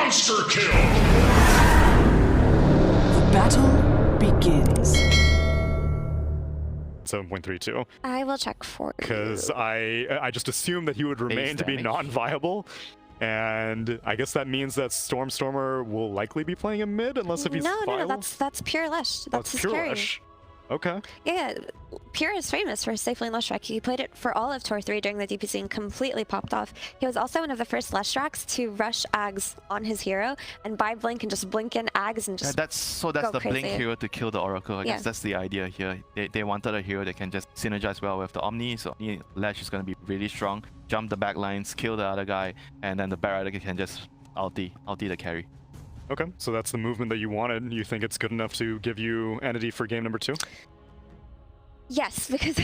Monster kill! Battle begins. 7.32. I will check for you. Because I just assumed that he would remain to be non-viable. And I guess that means that Stormer will likely be playing him mid unless if he's No, that's pure Lush. That's his pure carry. Lush. Okay. Yeah, Pure is famous for his safe lane Lush track. He played it for all of Tour 3 during the DPC and completely popped off. He was also one of the first Lush tracks to rush Ags on his hero and buy Blink and just blink in Ags and just that's the crazy. Blink hero to kill the Oracle. I guess that's the idea here. They wanted a hero that can just synergize well with the Omni, so Lash is going to be really strong. Jump the back lines, kill the other guy, and then the Batrider can just ulti the carry. Okay, so that's the movement that you wanted. You think it's good enough to give you Entity for game number 2? Yes, because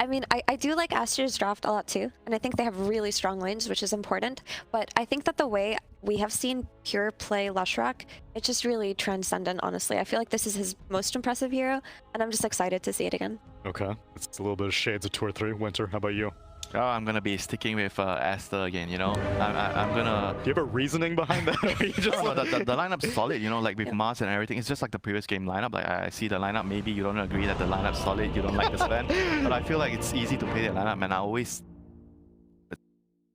I do like Aster's draft a lot too, and I think they have really strong lanes, which is important. But I think that the way we have seen Pure play Lushrock, it's just really transcendent, honestly. I feel like this is his most impressive hero, and I'm just excited to see it again. Okay, it's a little bit of shades of Tour 3. Winter, how about you? Oh, I'm gonna be sticking with Aster again, you know. I'm gonna... Do you have a reasoning behind that? Or you just no, the lineup's solid, you know, like with Mars and everything. It's just like the previous game lineup. Like I see the lineup, maybe you don't agree that the lineup's solid, you don't like the Sven, but I feel like it's easy to play the lineup, and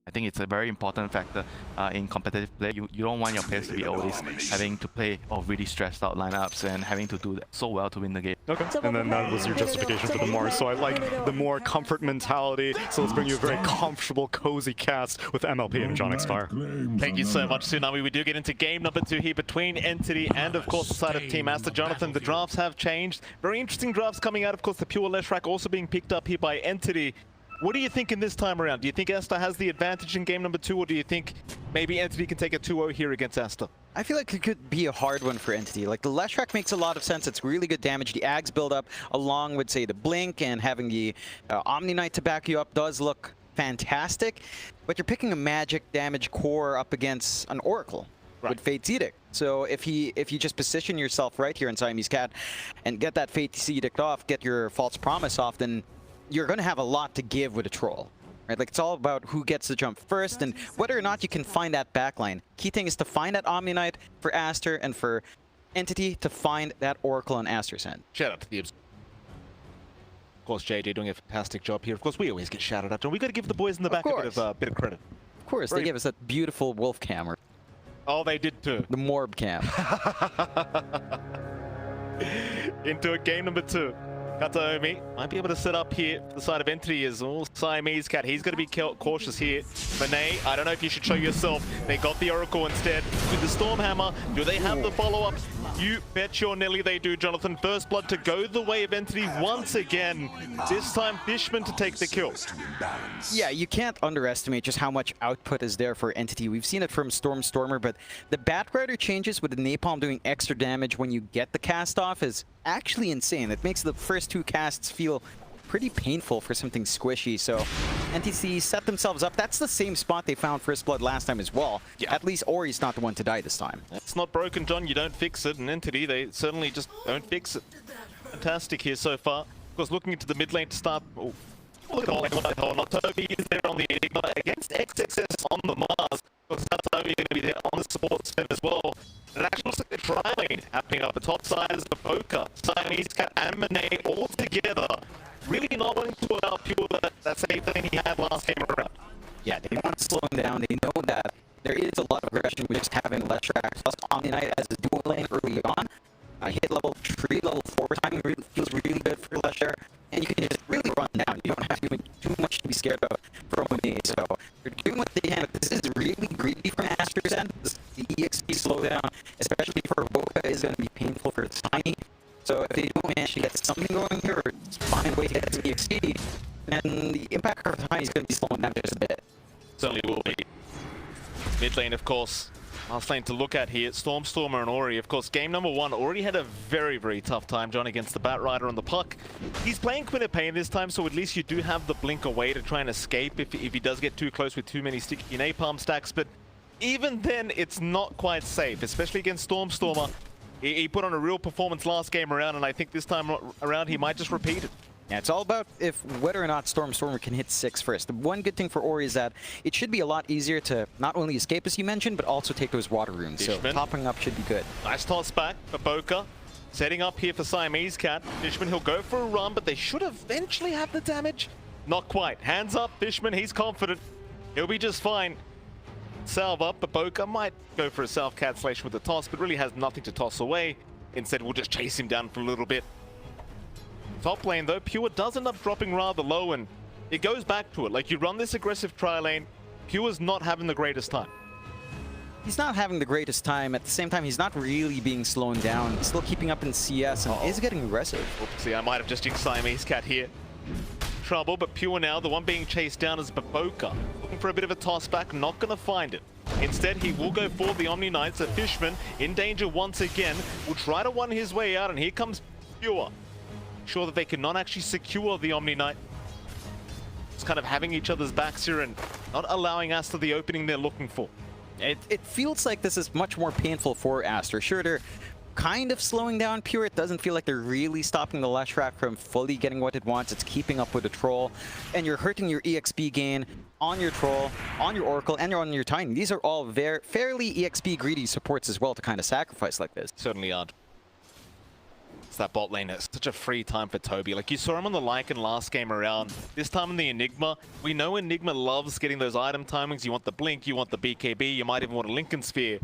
I think it's a very important factor in competitive play. You don't want your players to be always having to play really stressed out lineups and having to do that so well to win the game. Okay, and then that was your justification for the Mars. So I like the more comfort mentality. So let's bring you a very comfortable, cozy cast with MLP and John Xfire. Thank you so much, Tsunami. We do get into game number 2 here between Entity and, of course, the side of Team Aster. Jonathan, the drafts have changed. Very interesting drafts coming out. Of course, the Pure Lushrock also being picked up here by Entity. What are you thinking this time around? Do you think Aster has the advantage in game number 2, or do you think maybe Entity can take a 2-0 here against Aster? I feel like it could be a hard one for Entity. Like, the Lushrock makes a lot of sense. It's really good damage. The Ags build up along with, say, the Blink, and having the Omni Knight to back you up does look fantastic. But you're picking a magic damage core up against an Oracle. Right. With Fate's Edict. So if you just position yourself right here in Siamese Cat and get that Fate's Edict off, get your False Promise off, then you're going to have a lot to give with a Troll. Right? Like, it's all about who gets the jump first and whether or not you can find that backline. Key thing is to find that Omni Knight for Aster, and for Entity to find that Oracle on Aster's end. Shout out to the... Of course, JJ doing a fantastic job here. Of course, we always get shouted at, and we got to give the boys in the back a bit of credit. Of course, they gave us that beautiful wolf camera. Oh, they did too. The Morb cam. Into a game number 2. Kataomi might be able to set up here for the side of Entity as well. Siamese Cat, he's going to be cautious here. Monet, I don't know if you should show yourself. They got the Oracle instead with the Stormhammer. Do they have the follow-up? You bet your Nelly they do, Jonathan. First blood to go the way of Entity once again. This time, Fishman to take the kill. Yeah, you can't underestimate just how much output is there for Entity. We've seen it from Stormer, but the Batrider changes with the Napalm doing extra damage when you get the cast off is actually insane. It makes the first 2 casts feel pretty painful for something squishy. So NTC set themselves up. That's the same spot they found First Blood last time as well. Yeah. At least Ori's not the one to die this time. It's not broken, John. You don't fix it. And Entity, they certainly just don't fix it. Fantastic here so far. Of course, looking into the mid lane to start. Oh, look at all Toby is there on the Enigma against XXS on the Mars. Because that's only going to be there on the support stem as well. It actually looks like the tri-lane happening up the top side is the Boca, Siamese Cat and Monet all together. Really not wanting to allow Pure that same thing he had last game around. Yeah, they want to slow him down. They know that there is a lot of aggression with just having Lushrock plus Omni Knight as a dual lane early on. Hit level 3, level 4 timing feels really good for Lusher, and you can just really run down. You don't have to do too much to be scared of from Monet. So they're doing what they can, but this is really greedy from Aster's end. The EXP slowdown, especially for Boca, is going to be painful for Tiny. So if they don't manage to get something going here, or find a way to get some EXP, then the impact of Tiny is going to be slowing down just a bit. Certainly will be. Mid lane, of course. Last lane to look at here, Stormer and Ori. Of course, game number 1 already had a very, very tough time, John, against the Batrider on the puck. He's playing Quinnipiac this time, so at least you do have the blink away to try and escape if he does get too close with too many sticky napalm stacks. But even then, it's not quite safe, especially against Stormer. He put on a real performance last game around, and I think this time around he might just repeat it. Yeah, it's all about whether or not Stormer can hit 6 first. The one good thing for Ori is that it should be a lot easier to not only escape, as you mentioned, but also take those water runes. So topping up should be good. Nice toss back for Boca. Setting up here for Siamese Cat. Fishman, he'll go for a run, but they should eventually have the damage. Not quite. Hands up, Fishman, he's confident. He'll be just fine. Salve up, but Boca might go for a self-cancellation with the toss, but really has nothing to toss away. Instead, we'll just chase him down for a little bit. Top lane, though, Pure does end up dropping rather low, and it goes back to it. Like, you run this aggressive tri-lane, Pure's not having the greatest time. He's not having the greatest time. At the same time, he's not really being slowed down. He's still keeping up in CS and is getting aggressive. Oopsie, I might have just jinxed Siamese Cat here. Trouble, but Pure now, the one being chased down is Baboka. Looking for a bit of a toss back, not going to find it. Instead, he will go for the Omni Knights. The Fishman, in danger once again, will try to run his way out, and here comes Pure. Sure that they cannot actually secure the Omni Knight. It's kind of having each other's backs here and not allowing Aster the opening they're looking for. It feels like this is much more painful for Aster. Sure, they're kind of slowing down Pure. It doesn't feel like they're really stopping the Leshrac from fully getting what it wants. It's keeping up with the Troll. And you're hurting your EXP gain on your Troll, on your Oracle, and on your Tiny. These are all fairly EXP greedy supports as well to kind of sacrifice like this. Certainly are. That bot lane is such a free time for Toby. Like, you saw him on the Lycan last game around. This time in the Enigma, we know Enigma loves getting those item timings. You want the Blink, you want the BKB, you might even want a Lincoln Sphere.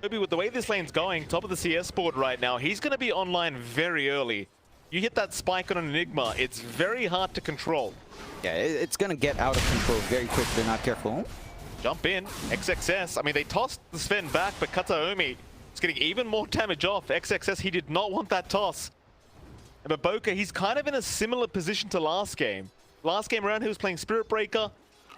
Toby, with the way this lane's going, top of the CS board right now, he's going to be online very early. You hit that spike on an Enigma, it's very hard to control. Yeah, it's going to get out of control very quick if they're not careful. Jump in, XXS. I mean, they tossed the Sven back, but Kataomi is getting even more damage off. XXS, he did not want that toss. And Baboka, he's kind of in a similar position to last game. Last game around, he was playing Spirit Breaker.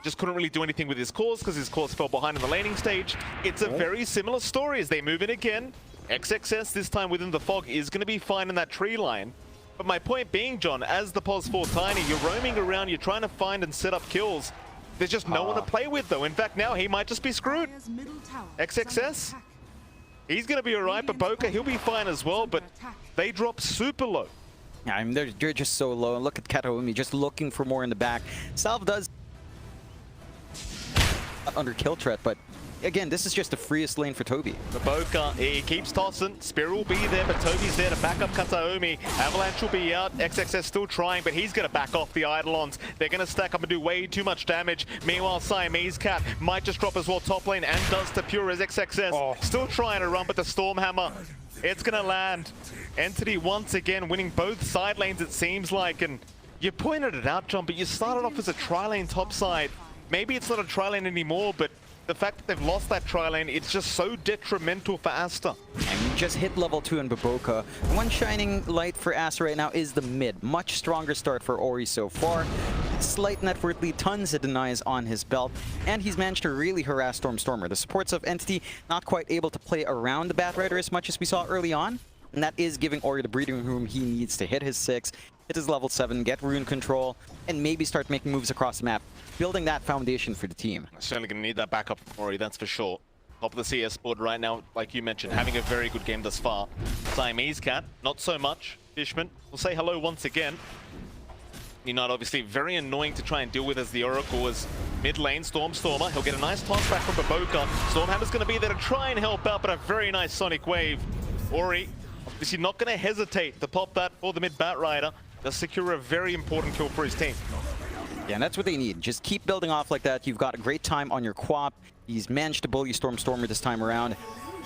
Just couldn't really do anything with his cores because his cores fell behind in the laning stage. It's a very similar story as they move in again. XXS, this time within the fog, is going to be fine in that tree line. But my point being, John, as the pos 4 Tiny, you're roaming around, you're trying to find and set up kills. There's just no one to play with, though. In fact, now he might just be screwed. XXS, he's going to be all right. Baboka, he'll be fine as well, but they drop super low. Yeah, I mean, they're just so low. Look at Kataomi just looking for more in the back. Salve does under kill threat, but again, this is just the freest lane for Toby. Baboka, he keeps tossing. Spear will be there, but Toby's there to back up Kataomi. Avalanche will be out. XXS still trying, but he's going to back off the Eidolons. They're going to stack up and do way too much damage. Meanwhile, Siamese Cat might just drop as well top lane and does to Pure as XXS. Still trying to run, but the Stormhammer, it's going to land. Entity once again winning both side lanes, it seems like. And you pointed it out, John, but you started off as a tri-lane top side. Maybe it's not a tri-lane anymore, but the fact that they've lost that tri-lane, it's just so detrimental for Aster. And we just hit level 2 in Baboka. One shining light for Aster right now is the mid. Much stronger start for Ori so far. Slight net worth lead, tons of denies on his belt, and he's managed to really harass Stormer. The supports of Entity not quite able to play around the Batrider as much as we saw early on, and that is giving Ori the breathing room he needs to hit his 6, hit his level 7, get rune control, and maybe start making moves across the map, building that foundation for the team. Certainly going to need that backup from Ori, that's for sure. Top of the CS board right now, like you mentioned, having a very good game thus far. Siamese Cat, not so much. Fishman, we'll say hello once again. Not obviously very annoying to try and deal with as the Oracle was mid lane. Stormer, he'll get a nice toss back from Baboka. Stormhammer's going to be there to try and help out, but a very nice Sonic Wave. Ori, obviously not going to hesitate to pop that for the mid Batrider. They'll secure a very important kill for his team. Yeah, and that's what they need. Just keep building off like that. You've got a great time on your Quap. He's managed to bully Stormer this time around.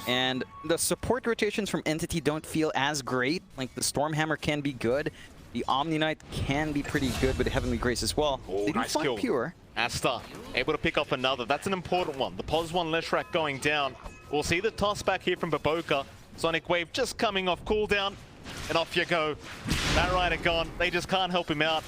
And the support rotations from Entity don't feel as great. Like, the Stormhammer can be good. The Omni Knight can be pretty good with Heavenly Grace as well. Oh, they do nice find kill. Pure. Aster able to pick up another. That's an important one. The pos 1 Leshrac going down. We'll see the toss back here from Baboka. Sonic Wave just coming off cooldown. And off you go. Batrider gone. They just can't help him out.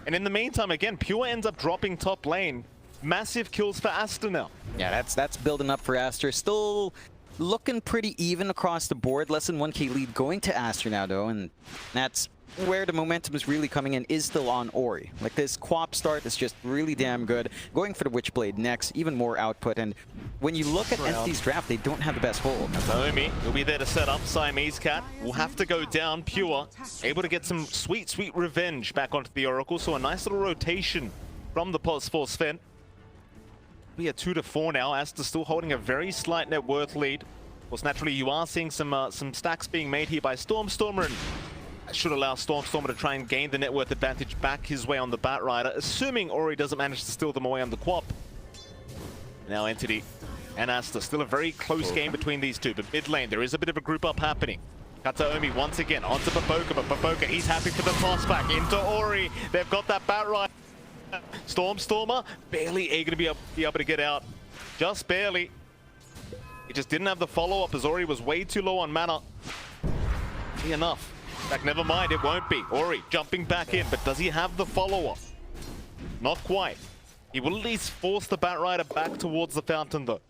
And in the meantime, again, Pure ends up dropping top lane. Massive kills for Aster now. Yeah, that's building up for Aster. Still looking pretty even across the board. Less than 1k lead going to Aster now, though. And that's where the momentum is really coming in is still on Ori. Like, this Quap start is just really damn good. Going for the Witchblade next, even more output. And when you look at Entity's draft, they don't have the best hold. Naomi will be there to set up. Siamese Cat will have to go down. Pure able to get some sweet, sweet revenge back onto the Oracle. So a nice little rotation from the +4 Sven. We are 2-4 now. Aster still holding a very slight net worth lead. Of course, naturally, you are seeing some stacks being made here by Stormstormer, and that should allow Stormstormer to try and gain the net worth advantage back his way on the Batrider, assuming Ori doesn't manage to steal them away on the Quap. Now Entity and Aster, still a very close game between these two, but mid lane, there is a bit of a group up happening. Kataomi once again onto Baboka, but Baboka, he's happy for the toss back into Ori. They've got that Batrider. Stormstormer barely going to be able to get out, just barely. He just didn't have the follow-up as Ori was way too low on mana. Be enough. In fact, never mind, it won't be. Ori jumping back in, but does he have the follow-up? Not quite. He will at least force the Batrider back towards the fountain, though.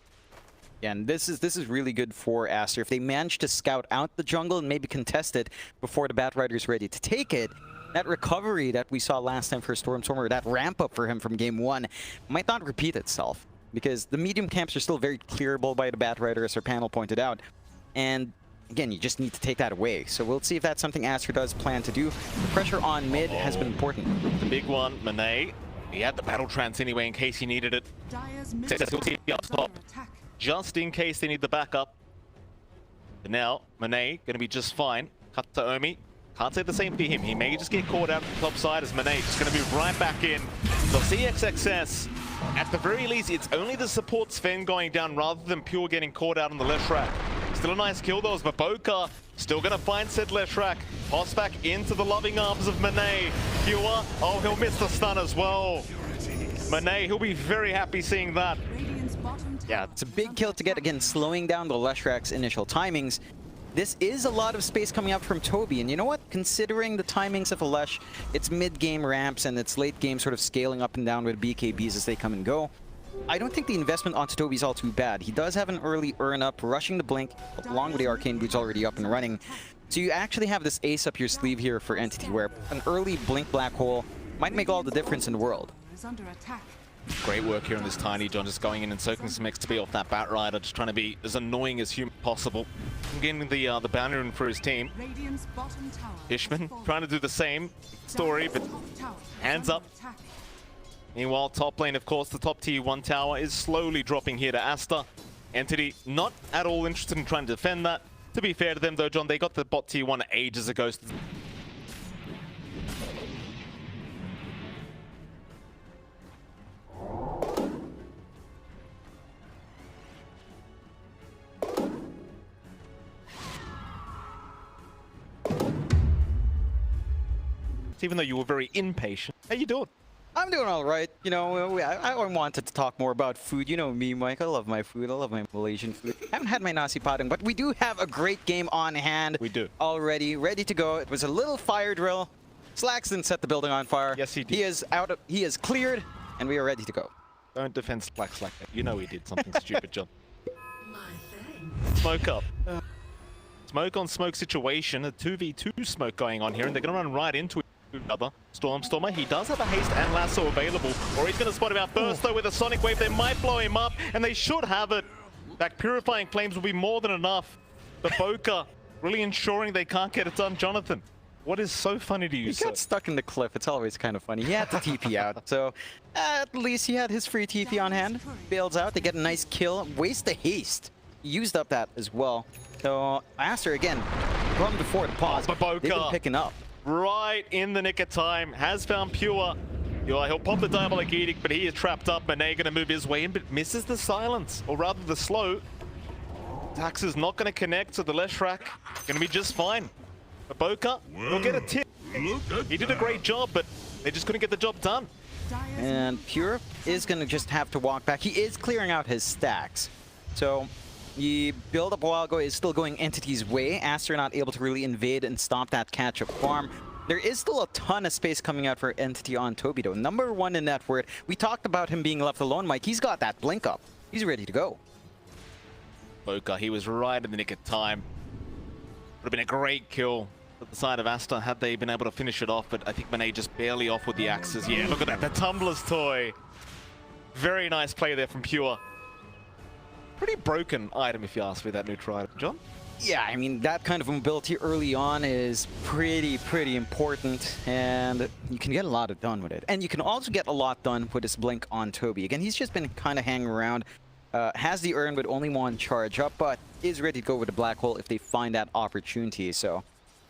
Yeah, and this is really good for Aster. If they manage to scout out the jungle and maybe contest it before the Batrider is ready to take it, that recovery that we saw last time for Stormstormer, that ramp up for him from game 1, might not repeat itself. Because the medium camps are still very clearable by the Batrider, as our panel pointed out. And again, you just need to take that away. So we'll see if that's something Aster does plan to do. The pressure on mid has been important. The big one, Monet. He had the battle trance anyway in case he needed it. Up top, just in case they need the backup. But now, Monet going to be just fine. Kataomi. Can't say the same for him. He may just get caught out the top side as Monet just going to move right back in. So CXXS, at the very least, it's only the support Sven going down rather than Pure getting caught out on the left rack. Still a nice kill though, as Baboka still going to find said left rack. Toss back into the loving arms of Monet. Pure, oh, he'll miss the stun as well. Monet, he'll be very happy seeing that. Yeah, it's a big kill to get, again, slowing down the Leshrak's initial timings. This is a lot of space coming up from Toby, and you know what? Considering the timings of Alesh, it's mid-game ramps and it's late-game sort of scaling up and down with BKBs as they come and go. I don't think the investment onto Toby is all too bad. He does have an early earn-up, rushing the Blink, along with the Arcane Boots already up and running. So you actually have this ace up your sleeve here for Entity, where an early Blink Black Hole might make all the difference in the world. Great work here on this Tiny John, just going in and soaking some XP off that Batrider, just trying to be as annoying as human possible. Getting the boundary rune for his team. Ishman trying to do the same story, but hands up. Meanwhile, top lane, of course, the top tier 1 tower is slowly dropping here to Aster. Entity not at all interested in trying to defend that. To be fair to them though, John, they got the bot tier 1 ages ago. Even though you were very impatient. How you doing? I'm doing all right. You know, I wanted to talk more about food. You know me, Mike. I love my food. I love my Malaysian food. I haven't had my nasi padang, but we do have a great game on hand. We do. Already ready to go. It was a little fire drill. Slacks didn't set the building on fire. Yes, he did. He is cleared, and we are ready to go. Don't defend Slacks like that. You know he did something stupid, John. Smoke up. Smoke on smoke situation. A 2v2 smoke going on here, and they're going to run right into another Stormstormer. He does have a haste and lasso available, or he's going to spot him out first though with a sonic wave. They might blow him up, and they should have it. That purifying flames will be more than enough. The Boca really ensuring they can't get it done. Jonathan, what is so funny to you, He got stuck in the cliff. It's always kind of funny. He had to TP out, so at least he had his free TP on hand. Bails out. They get a nice kill. Waste the haste. Used up that as well. So Aster again, run before the pause. Baboka. They've been picking up. Right in the nick of time, has found Pure. He'll pop the Diabolic Edict, but he is trapped up. Monet going to move his way in, but misses the silence, or rather the slow. Dax is not going to connect, so the Leshrac going to be just fine. Baboka will get a tip. He did a great job, but they just couldn't get the job done. And Pure is going to just have to walk back. He is clearing out his stacks. So the build up a while ago is still going Entity's way. Aster not able to really invade and stop that catch-up farm. There is still a ton of space coming out for Entity on Toby though. Number 1 in net worth. We talked about him being left alone, Mike. He's got that blink up. He's ready to go. Boca, he was right in the nick of time. Would have been a great kill. at the side of Aster had they been able to finish it off, but I think Monet just barely off with the axes. Yeah, look at that, the Tumbler's toy. Very nice play there from Pure. Pretty broken item if you ask me, that neutral item. John? Yeah, I mean, that kind of mobility early on is pretty important, and you can get a lot done with it. And you can also get a lot done with this blink on Toby. Again, he's just been kind of hanging around, has the urn with only one charge up, but is ready to go with the black hole if they find that opportunity. So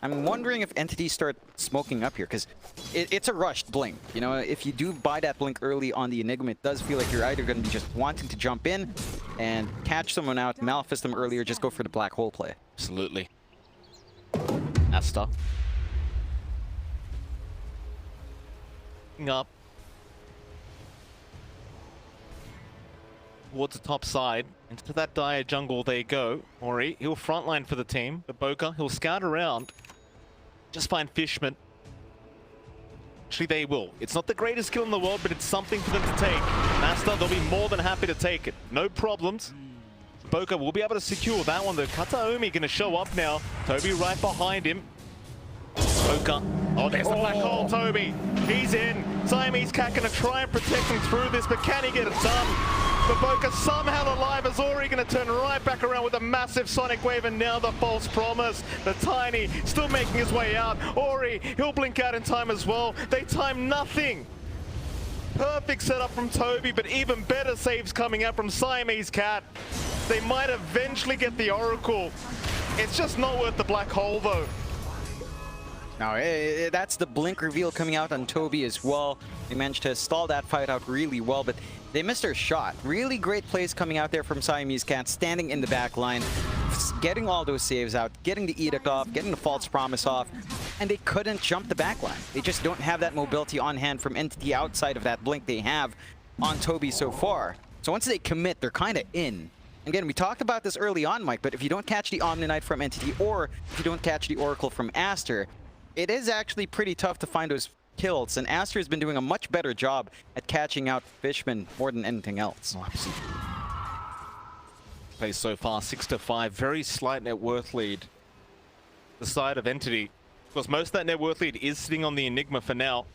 I'm wondering if entities start smoking up here, because it's a rushed blink. You know, if you do buy that blink early on the Enigma, it does feel like you're either going to be just wanting to jump in and catch someone out, Malfist them early, or just go for the black hole play. Absolutely. Aster. Up. Towards the top side. Into that dire jungle they go. Ori, he'll frontline for the team. The Boca, he'll scout around. Just find Fishman. Actually, they will. It's not the greatest skill in the world, but it's something for them to take. Aster, they'll be more than happy to take it. No problems. Boca will be able to secure that one, though. Kataomi going to show up now. Toby right behind him. Boca. Oh, there's the black hole, Toby. He's in. Siamese Cat going to try and protect him through this, but can he get it done? But Boca somehow alive as Ori going to turn right back around with a massive Sonic Wave, and now the false promise. The Tiny still making his way out. Ori, he'll blink out in time as well. They time nothing. Perfect setup from Toby, but even better saves coming out from Siamese Cat. They might eventually get the Oracle. It's just not worth the black hole, though. Now, that's the blink reveal coming out on Toby as well. They managed to stall that fight out really well, but they missed their shot. Really great plays coming out there from Siamese Cat, standing in the back line, getting all those saves out, getting the Edict off, getting the False Promise off, and they couldn't jump the back line. They just don't have that mobility on hand from Entity outside of that blink they have on Toby so far. So once they commit, they're kind of in. Again, we talked about this early on, Mike, but if you don't catch the Omni Knight from Entity, or if you don't catch the Oracle from Aster, it is actually pretty tough to find those kills, and Aster has been doing a much better job at catching out Fishman more than anything else. Oh, absolutely. Play so far, 6-5, very slight net worth lead. The side of Entity, because most of that net worth lead is sitting on the Enigma for now.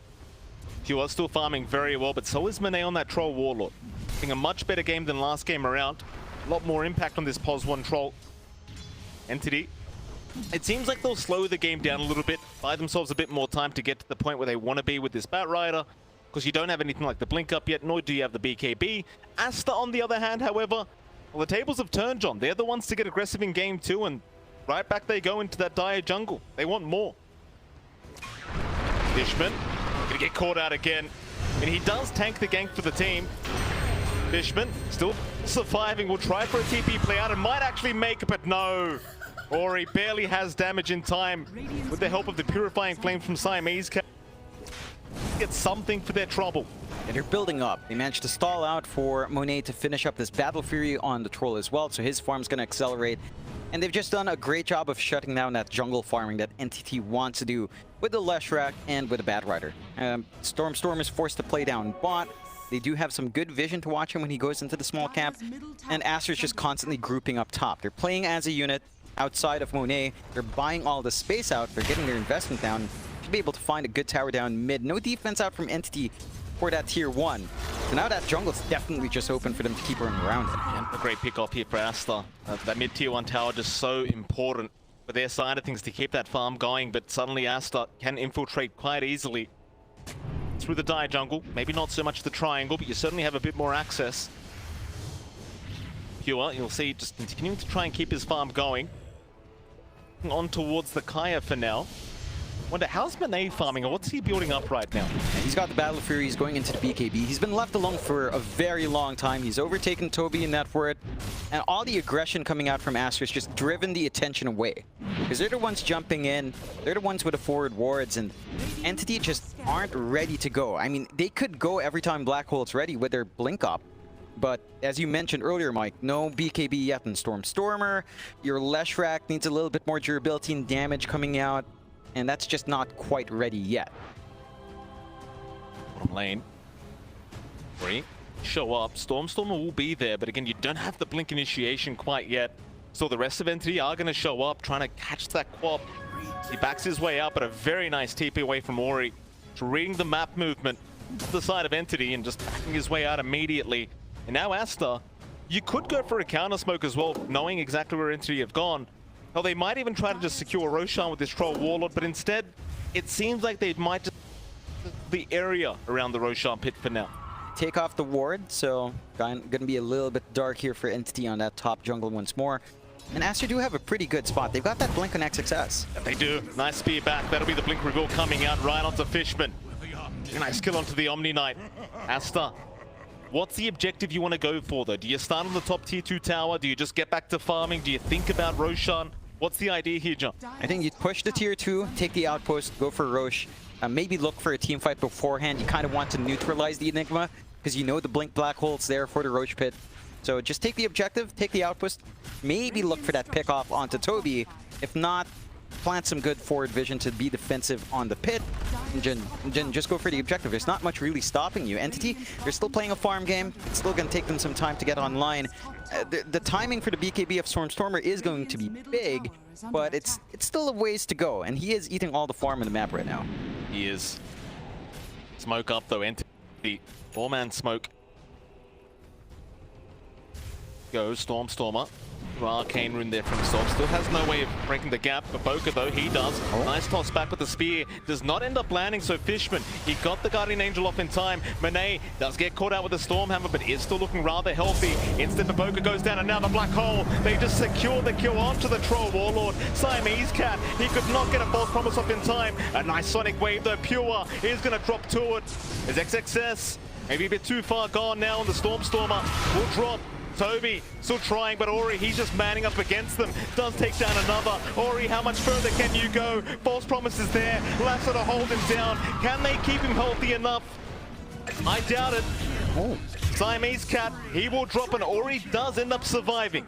He was still farming very well, but so is Monet on that Troll Warlord. Having a much better game than last game around. A lot more impact on this POS 1 Troll. Entity, it seems like they'll slow the game down a little bit, buy themselves a bit more time to get to the point where they want to be with this Bat Rider, because you don't have anything like the Blink up yet, nor do you have the BKB. Aster, on the other hand, however, well, the tables have turned, John. They're the ones to get aggressive in game 2, and right back they go into that dire jungle. They want more. Fishman, gonna get caught out again. I mean, he does tank the gank for the team. Fishman, still surviving, will try for a TP play out and might actually make it, but no. Ori barely has damage in time with the help of the Purifying Flame from Siamese Cat. Get something for their trouble. And they're building up. They managed to stall out for Monet to finish up this Battle Fury on the Troll as well, so his farm's going to accelerate. And they've just done a great job of shutting down that jungle farming that Entity wants to do with the Leshrac and with the Bat Rider. Storm is forced to play down bot. They do have some good vision to watch him when he goes into the small camp. And Aster's just constantly grouping up top. They're playing as a unit outside of Monet. They're buying all the space out. They're getting their investment down. Should be able to find a good tower down mid. No defense out from Entity for that tier 1. So now that jungle's definitely just open for them to keep running around it. Yeah, a great pick off here for Aster. That mid tier 1 tower just so important for their side of things to keep that farm going, but suddenly Aster can infiltrate quite easily through the dire jungle. Maybe not so much the triangle, but you certainly have a bit more access. Pure, you'll see, just continuing to try and keep his farm going. On towards the Kaya for now. Wonder, how's Monet farming, or what's he building up right now? He's got the Battle Fury, he's going into the BKB. He's been left alone for a very long time. He's overtaken Toby in that word. And all the aggression coming out from Aster has just driven the attention away. Because they're the ones jumping in, they're the ones with the forward wards, and Entity just aren't ready to go. I mean, they could go every time Black Hole's ready with their blink up. But as you mentioned earlier, Mike, no BKB yet in Stormer. Your Leshrac needs a little bit more durability and damage coming out, and that's just not quite ready yet. Bottom lane. Free. Show up. Stormer will be there, but again, you don't have the blink initiation quite yet. So the rest of Entity are going to show up, trying to catch that quap. He backs his way out, but a very nice TP away from Ori. Just reading the map movement to the side of Entity and just backing his way out immediately. And now Aster, you could go for a counter smoke as well, knowing exactly where Entity have gone. Hell, they might even try to just secure Roshan with this Troll Warlord, but instead, it seems like they might just the area around the Roshan pit for now. Take off the ward, so gonna be a little bit dark here for Entity on that top jungle once more. And Aster do have a pretty good spot. They've got that blink on XXS. They do. Nice spear back. That'll be the blink reveal coming out right onto Fishman. Nice kill onto the Omni Knight. Aster, what's the objective you want to go for though? Do you start on the top tier 2 tower? Do you just get back to farming? Do you think about Roshan? What's the idea here, John? I think you push the tier 2, take the outpost, go for Rosh. Maybe look for a team fight beforehand. You kind of want to neutralize the Enigma because you know the blink black hole's there for the Rosh pit. So just take the objective, take the outpost, maybe look for that pick off onto Toby. If not, plant some good forward vision to be defensive on the pit. And just go for the objective. There's not much really stopping you. Entity, they're still playing a farm game. It's still going to take them some time to get online. The timing for the BKB of Stormer is going to be big, but it's still a ways to go. And he is eating all the farm in the map right now. He is. Smoke up though, Entity. 4-man smoke. Go Stormer. Arcane rune there from himself. Still has no way of breaking the gap. But Boca though, he does. Nice toss back with the spear. Does not end up landing, so Fishman, he got the Guardian Angel off in time. Monet does get caught out with the Stormhammer, but is still looking rather healthy. Instead, the Boca goes down, and now the Black Hole. They just secure the kill onto the Troll Warlord. Siamese Cat, he could not get a false promise off in time. A nice Sonic Wave though. Pure is going to drop to it. Is XXS maybe a bit too far gone now, and the Stormer will drop. Toby still trying, but Ori, he's just manning up against them. Does take down another. Ori, how much further can you go? False promise is there. Lasso to hold him down. Can they keep him healthy enough? I doubt it. Siamese Cat, he will drop, and Ori does end up surviving.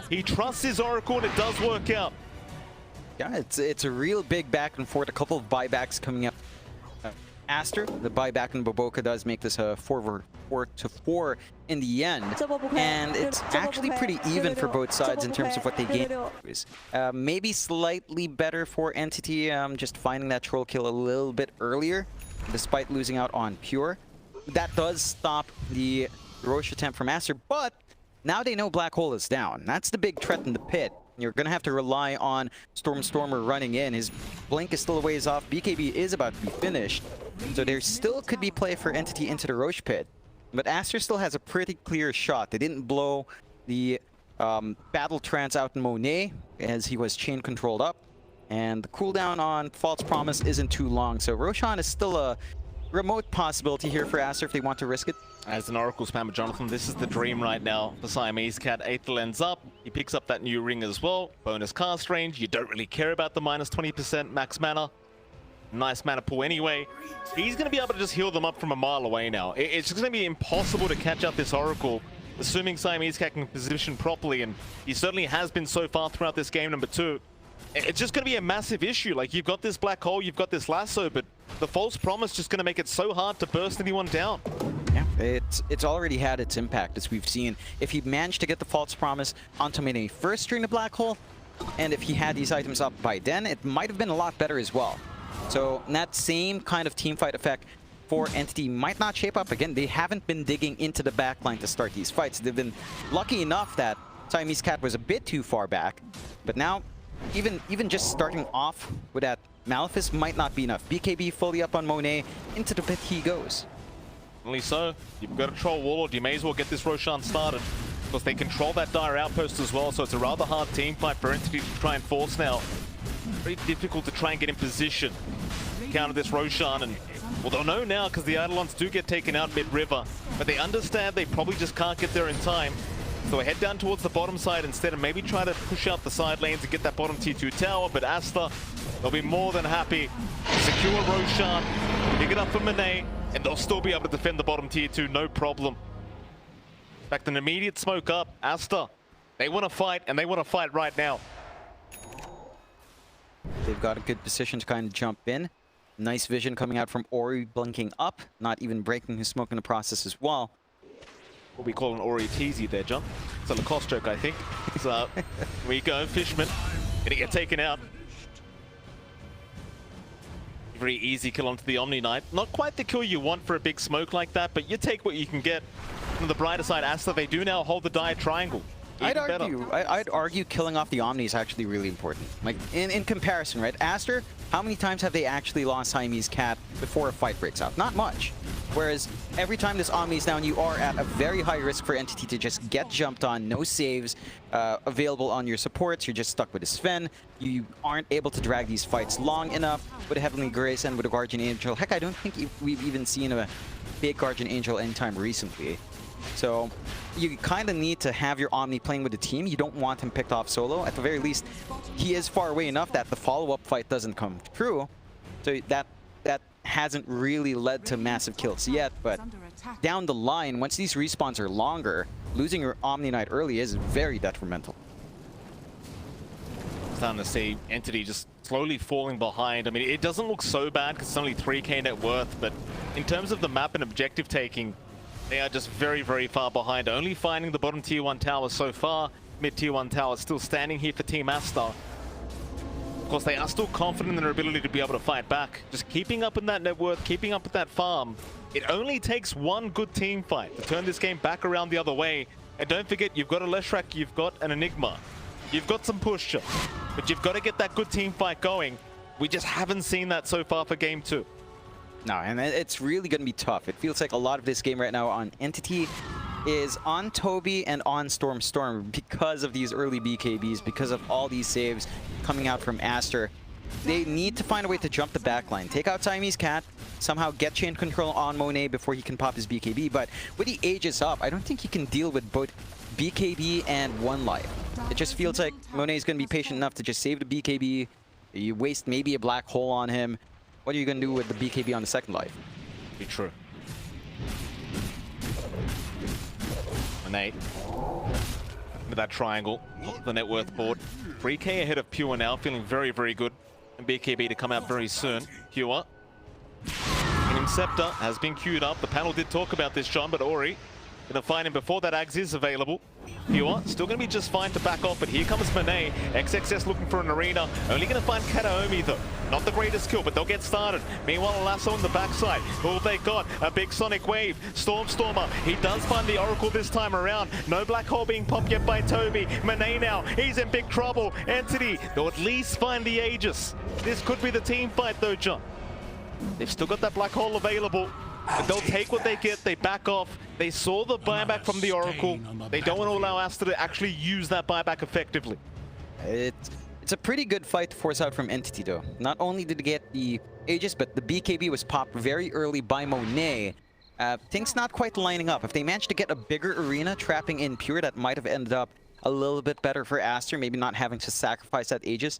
He trusts his Oracle, and it does work out. Yeah, it's a real big back and forth. A couple of buybacks coming up. Aster, the buyback in Boboka does make this a 4-4 in the end. And it's actually pretty even for both sides in terms of what they gain. Maybe slightly better for Entity, just finding that troll kill a little bit earlier, despite losing out on Pure. That does stop the Roche attempt from Aster, but now they know Black Hole is down. That's the big threat in the pit. You're going to have to rely on Stormer running in. His blink is still a ways off. BKB is about to be finished. So there still could be play for Entity into the Roche pit. But Aster still has a pretty clear shot. They didn't blow the battle trance out in Monet as he was chain controlled up. And the cooldown on False Promise isn't too long. So Roshan is still a remote possibility here for Aster if they want to risk it. As an Oracle spammer, Jonathan, this is the dream right now. The Siamese Cat, Aethel ends up. He picks up that new ring as well. Bonus cast range. You don't really care about the minus 20% max mana. Nice mana pool anyway. He's going to be able to just heal them up from a mile away now. It's just going to be impossible to catch up this Oracle, assuming Siamese Cat can position properly, and he certainly has been so far throughout this game number 2. It's just going to be a massive issue. Like, you've got this Black Hole, you've got this Lasso, but the False Promise just going to make it so hard to burst anyone down. Yeah, it's already had its impact, as we've seen. If he managed to get the False Promise onto Mini first during the Black Hole, and if he had these items up by then, it might have been a lot better as well. So that same kind of teamfight effect for Entity might not shape up again. They haven't been digging into the backline to start these fights. They've been lucky enough that Siamese Cat was a bit too far back, but now even just starting off with that Malefice might not be enough. BKB fully up on Monet. Into the pit he goes. Only so, you've got a Troll Warlord. You may as well get this Roshan started, because they control that dire outpost as well, so it's a rather hard team fight for Entity to try and force now. Very difficult to try and get in position, counter this Roshan, and well, they'll know now because the Eidolons do get taken out mid-river, but they understand they probably just can't get there in time. So we head down towards the bottom side instead and maybe try to push out the side lanes and get that bottom T2 tower, but Aster, they'll be more than happy to secure Roshan, pick it up for Monet, and they'll still be able to defend the bottom tier 2, no problem. In fact, an immediate smoke up. Aster, they want to fight, and they want to fight right now. They've got a good position to kind of jump in. Nice vision coming out from Ori, blinking up, not even breaking his smoke in the process as well. What we call an Ori teasy there, John. It's a Lacoste joke, I think. So, here we go, Fishman. Gonna get taken out. Very easy kill onto the Omni Knight. Not quite the kill you want for a big smoke like that, but you take what you can get. On the brighter side, Aster, they do now hold the die triangle. I'd argue killing off the Omni is actually really important. Like, in comparison, right? Aster, how many times have they actually lost Siamese Cat before a fight breaks out? Not much. Whereas, every time this Omni is down, you are at a very high risk for Entity to just get jumped on, no saves available on your supports, you're just stuck with a Sven. You aren't able to drag these fights long enough with a Heavenly Grace and with a Guardian Angel. Heck, I don't think we've even seen a big Guardian Angel anytime recently. So you kind of need to have your Omni playing with the team. You don't want him picked off solo. At the very least, he is far away enough that the follow-up fight doesn't come true. So that hasn't really led to massive kills yet, but down the line, once these respawns are longer, losing your Omni Knight early is very detrimental. Starting to see Entity just slowly falling behind. I mean, it doesn't look so bad because it's only 3k net worth, but in terms of the map and objective taking, they are just very, very far behind. Only finding the bottom tier 1 tower so far. Mid tier 1 tower still standing here for Team Aster. Of course, they are still confident in their ability to be able to fight back. Just keeping up in that net worth, keeping up with that farm. It only takes one good team fight to turn this game back around the other way. And don't forget, you've got a Leshrac, you've got an Enigma. You've got some push, but you've got to get that good team fight going. We just haven't seen that so far for Game 2. No, and it's really going to be tough. It feels like a lot of this game right now on Entity is on Toby and on Storm because of these early BKBs, because of all these saves coming out from Aster. They need to find a way to jump the backline, take out Siamese Cat, somehow get chain control on Monet before he can pop his BKB. But with the Aegis up, I don't think he can deal with both BKB and 1 life. It just feels like Monet is going to be patient enough to just save the BKB. You waste maybe a black hole on him. What are you going to do with the BKB on the second life? Be true. Monet. With that triangle, the net worth board. 3k ahead of Pure now, feeling very, very good. And BKB to come out very soon. Pure. And Scepter has been queued up. The panel did talk about this, John, but Ori gonna find him before that Ags is available. Pure still gonna be just fine to back off, but here comes Monet. XXS looking for an arena. Only gonna find Kataomi though. Not the greatest kill, but they'll get started. Meanwhile, Lasso on the backside. All they got, a big Sonic Wave. Stormer, he does find the Oracle this time around. No black hole being popped yet by Toby. Monet now, he's in big trouble. Entity, they'll at least find the Aegis. This could be the team fight though, John. They've still got that black hole available. But they'll take what they get, they back off. They saw the buyback from the Oracle. They don't want to allow Aster to actually use that buyback effectively. It's a pretty good fight to force out from Entity though. Not only did they get the Aegis, but the BKB was popped very early by Monet. Things not quite lining up. If they managed to get a bigger arena trapping in Pure, that might have ended up a little bit better for Aster, maybe not having to sacrifice that Aegis.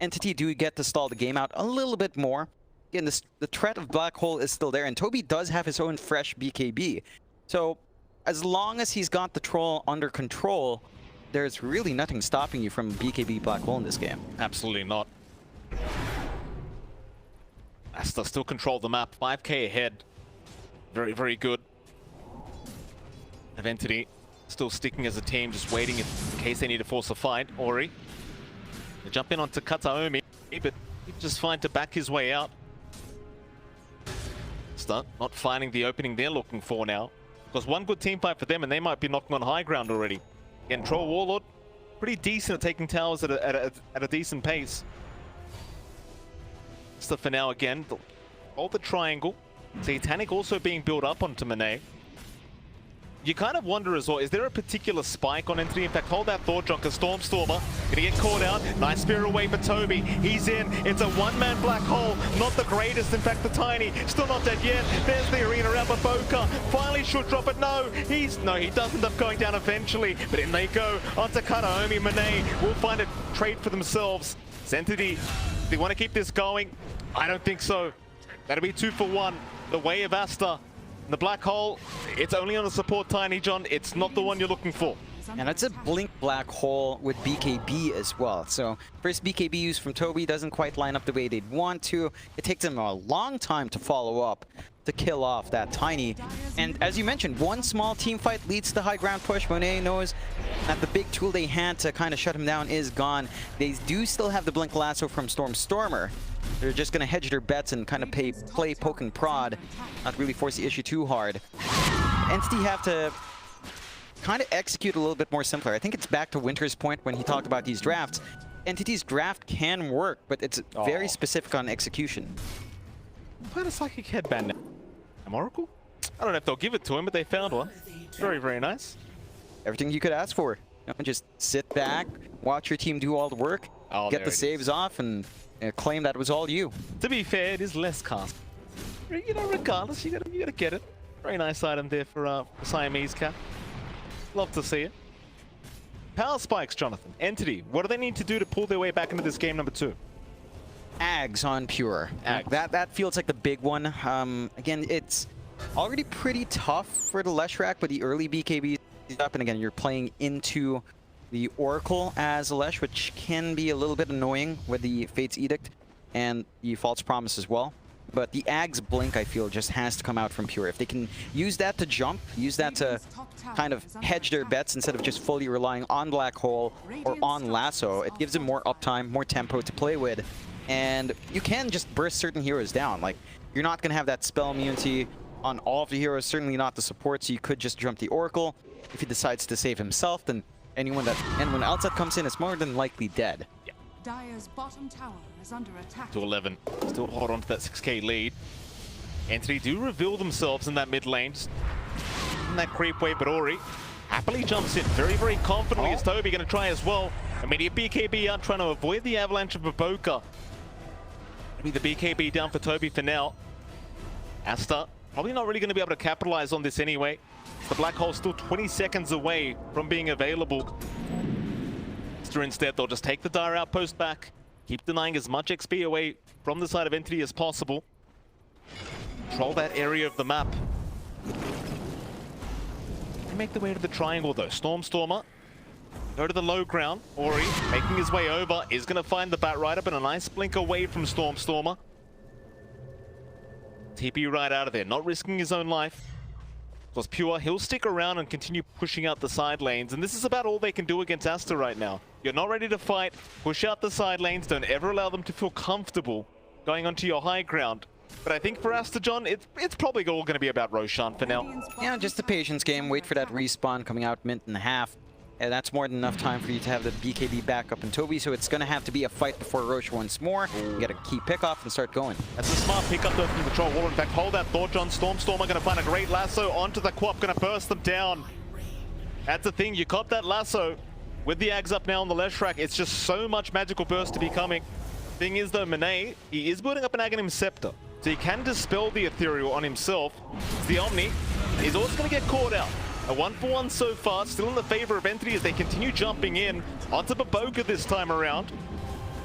Entity do get to stall the game out a little bit more. Again, the threat of Black Hole is still there, and Toby does have his own fresh BKB. So, as long as he's got the troll under control, there's really nothing stopping you from BKB Black Hole in this game. Absolutely not. Aster still control the map, 5k ahead. Very, very good. Entity still sticking as a team, just waiting in case they need to force a fight. Ori. They jump in onto Kataomi, but he's just fine to back his way out. Not finding the opening they're looking for now. Because one good team fight for them and they might be knocking on high ground already. Again, Troll Warlord, pretty decent at taking towers at a decent pace. So for now again, hold the triangle. Satanic also being built up onto Monet. You kind of wonder as well, is there a particular spike on Entity? In fact, hold that thought, John, because Stormer gonna get caught out. Nice spear away for Toby. He's in. It's a one-man black hole. Not the greatest, in fact, the Tiny. Still not dead yet. There's the arena around for Boca. Finally should drop it. No, he does end up going down eventually. But in they go. Onto Kataomi. Monet will find a trade for themselves. Entity, they want to keep this going? I don't think so. That'll be 2 for 1. The way of Aster. The black hole, it's only on a support Tiny, John. It's not the one you're looking for. And it's a blink black hole with BKB as well. So first BKB use from Toby doesn't quite line up the way they'd want to. It takes them a long time to follow up to kill off that Tiny. And as you mentioned, one small team fight leads to high ground push. Monet knows that the big tool they had to kind of shut him down is gone. They do still have the blink lasso from Stormer. They're just going to hedge their bets and kind of play poke and prod, not really force the issue too hard. Entity have to kind of execute a little bit more simpler. I think it's back to Winter's point when he talked about these drafts. Entity's draft can work, but it's very specific on execution. Quite a psychic headband now. Oracle? I don't know if they'll give it to him, but they found one. Very, very nice. Everything you could ask for. You know, just sit back, watch your team do all the work, get the saves off, and claim that was all you. To be fair, it is less cast. You know, regardless, you gotta get it. Very nice item there for Siamese Cat. Love to see it. Power spikes, Jonathan. Entity, what do they need to do to pull their way back into this game number 2? Ags on Pure. That feels like the big one. Again, it's already pretty tough for the Leshrac, but the early BKB is up, and again, you're playing into the Oracle as a Lesh, which can be a little bit annoying with the Fate's Edict and the False Promise as well. But the Ag's Blink, I feel, just has to come out from Pure. If they can use that to jump, use that to kind of hedge their bets instead of just fully relying on Black Hole or on Lasso, it gives them more uptime, more tempo to play with. And you can just burst certain heroes down. Like, you're not going to have that spell immunity on all of the heroes, certainly not the support, so you could just jump the Oracle. If he decides to save himself, then anyone else that comes in is more than likely dead. Dire's bottom tower is under attack. To 11. Still hold on to that 6k lead. Entity do reveal themselves in that mid lane. Just in that creep wave, but Ori happily jumps in very, very confidently. Is Toby going to try as well? Immediate BKB out, trying to avoid the avalanche of Baboka. Maybe the BKB down for Toby for now. Aster probably not really going to be able to capitalize on this anyway. The Black Hole's still 20 seconds away from being available. Instead, they'll just take the Dire Outpost back, keep denying as much XP away from the side of Entity as possible. Control that area of the map. They make their way to the triangle though. Stormstormer, go to the low ground. Ori, making his way over, is going to find the Batrider, but a nice blink away from Stormstormer. TP right out of there, not risking his own life. Because Pure, he'll stick around and continue pushing out the side lanes, and this is about all they can do against Aster right now. You're not ready to fight, push out the side lanes, don't ever allow them to feel comfortable going onto your high ground. But I think for Aster, John, it's probably all going to be about Roshan for now. Yeah, just a patience game, wait for that respawn coming out minute and a half. And that's more than enough time for you to have the BKB back up in Toby, so it's going to have to be a fight before Roche once more. Get a key pick off and start going. That's a smart pickup though from the Troll Wall. In fact, hold that thought, John. Stormstormer going to find a great lasso onto the Quap, going to burst them down. That's the thing, you caught that lasso. With the Ags up now on the Leshrac, it's just so much magical burst to be coming. Thing is though, Monet, he is building up an Aghanim Scepter, so he can dispel the Ethereal on himself. The Omni is also going to get caught out. A 1-for-1 so far, still in the favor of Entity as they continue jumping in onto Baboka this time around.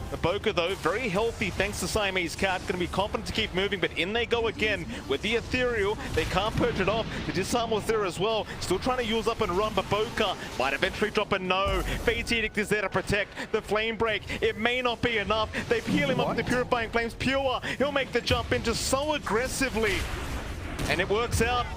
Baboka, though, very healthy thanks to Siamese Cat. Going to be confident to keep moving, but in they go again with the Ethereal. They can't purge it off. The Disarm was there as well. Still trying to use up and run. Baboka might eventually drop a no. Fate's Edict is there to protect. The Flame Break, it may not be enough. They peel him up with the Purifying Flames. Pure, he'll make the jump in just so aggressively. And it works out.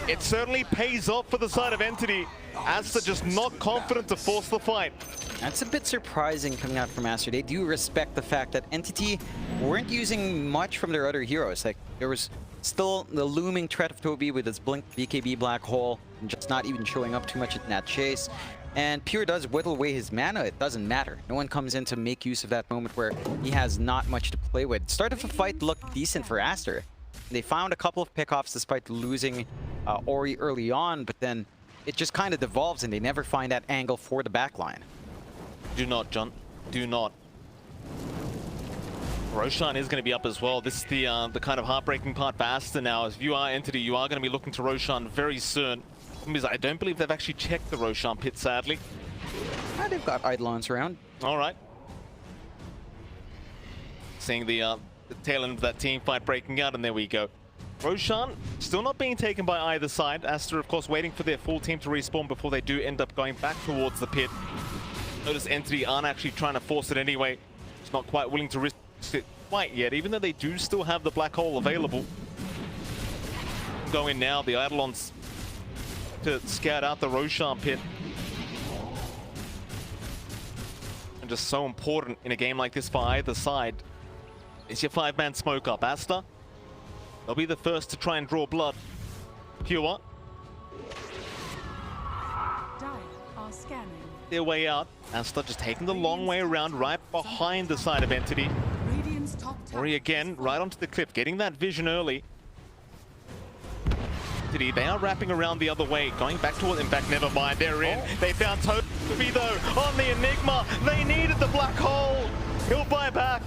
It certainly pays off for the side of Entity. Aster just not confident to force the fight. That's a bit surprising coming out from Aster. They do respect the fact that Entity weren't using much from their other heroes. Like, there was still the looming threat of Toby with his Blink, BKB, Black Hole, and just not even showing up too much in that chase. And Pure does whittle away his mana, it doesn't matter. No one comes in to make use of that moment where he has not much to play with. Start of the fight looked decent for Aster. They found a couple of pickoffs despite losing Ori early on, but then it just kind of devolves and they never find that angle for the backline. Do not, John. Do not. Roshan is going to be up as well. This is the kind of heartbreaking part for Aster now. If you are Entity, you are going to be looking to Roshan very soon. Because I don't believe they've actually checked the Roshan pit, sadly. They've got Eidolons around. All right. Seeing the tail end of that team fight breaking out, and there we go. Roshan still not being taken by either side. Aster, of course, waiting for their full team to respawn before they do end up going back towards the pit. Notice Entity aren't actually trying to force it anyway. It's not quite willing to risk it quite yet, even though they do still have the Black Hole available. Go in now, the Eidolons to scout out the Roshan pit. And just so important in a game like this for either side. It's your 5-man smoke up. Aster, they'll be the first to try and draw blood. Pure. Dire are scanning. Their way out. Aster just taking the long way around right behind the side of Entity. Radiant's top tower. Ori again, right onto the cliff, getting that vision early. Entity, they are wrapping around the other way, going back towards, in fact, never mind, they're in. They found Toby though, on the Enigma. They needed the black hole. He'll buy back.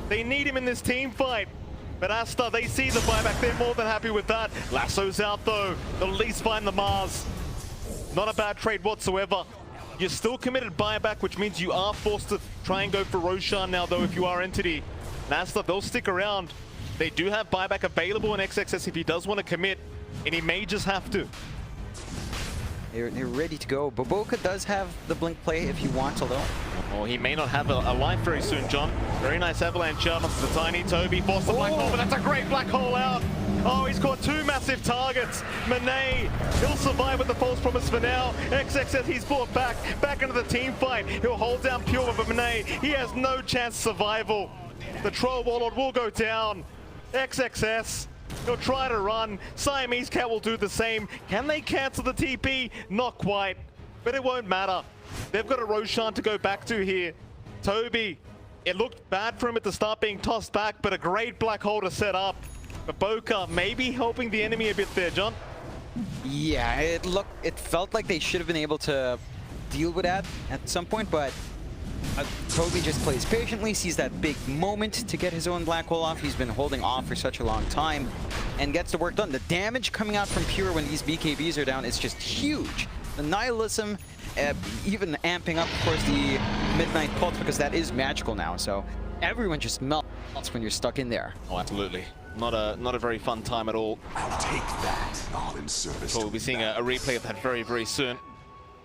They need him in this team fight. But Aster, they see the buyback. They're more than happy with that. Lasso's out though. They'll at least find the Mars. Not a bad trade whatsoever. You're still committed buyback, which means you are forced to try and go for Roshan now though if you are Entity. And Aster, they'll stick around. They do have buyback available in XXS if he does want to commit. And he may just have to. They're ready to go. Boboka does have the blink play if he wants, although. Oh, he may not have a life very soon, John. Very nice avalanche out onto the tiny Toby. Force the black hole, but that's a great black hole out. Oh, he's caught 2 massive targets. Manet, he'll survive with the false promise for now. XXS, he's brought back into the team fight. He'll hold down Pure, but Manet, he has no chance of survival. The Troll Warlord will go down. XXS, he'll try to run. Siamese Cat will do the same. Can they cancel the TP? Not quite, but it won't matter. They've got a Roshan to go back to here. Toby, it looked bad for him at the start being tossed back, but a great black hole to set up. Boboka maybe helping the enemy a bit there, John. Yeah, it felt like they should have been able to deal with that at some point, but Toby just plays patiently, sees that big moment to get his own black hole off. He's been holding off for such a long time and gets the work done. The damage coming out from Pure when these BKBs are down is just huge. The Nihilism, even amping up, of course, the Midnight Pulse, because that is magical now, so everyone just melts when you're stuck in there. Oh, absolutely. Not a very fun time at all. I'll take that, all in service. So we'll be seeing a replay of that very, very soon.